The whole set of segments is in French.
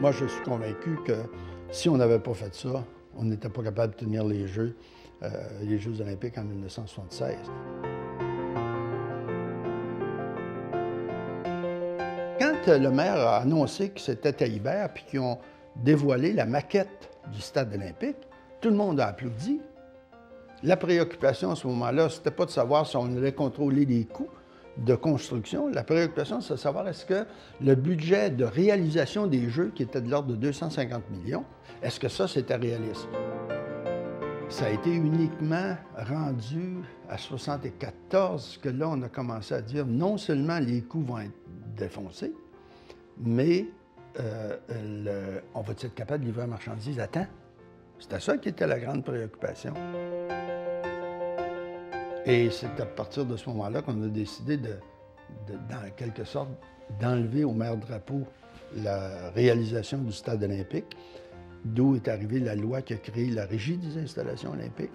Moi, je suis convaincu que si on n'avait pas fait ça, on n'était pas capable de tenir les Jeux olympiques en 1976. Quand le maire a annoncé que c'était à Hibert puis qu'ils ont dévoilé la maquette du stade olympique, tout le monde a applaudi. La préoccupation à ce moment-là, c'était pas de savoir si on allait contrôler les coûts de construction. La préoccupation, c'est de savoir est-ce que le budget de réalisation des Jeux, qui était de l'ordre de 250 millions, est-ce que ça, c'était réaliste? Ça a été uniquement rendu à 1974 que là, on a commencé à dire non seulement les coûts vont être défoncés, mais on va être capable de livrer la marchandise à temps. C'était ça qui était la grande préoccupation. Et c'est à partir de ce moment-là qu'on a décidé dans quelque sorte, d'enlever au maire Drapeau la réalisation du stade olympique, d'où est arrivée la loi qui a créé la Régie des installations olympiques,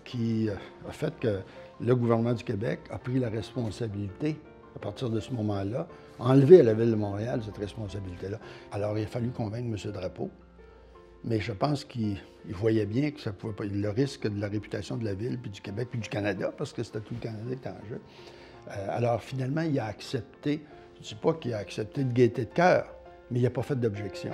qui a fait que le gouvernement du Québec a pris la responsabilité, à partir de ce moment-là, enlever à la Ville de Montréal cette responsabilité-là. Alors, il a fallu convaincre M. Drapeau, mais je pense qu'il voyait bien que ça pouvait pas, le risque de la réputation de la Ville, puis du Québec, puis du Canada, parce que c'était tout le Canada qui était en jeu. Alors, finalement, il a accepté, je ne dis pas qu'il a accepté de gaieté de cœur, mais il n'a pas fait d'objection.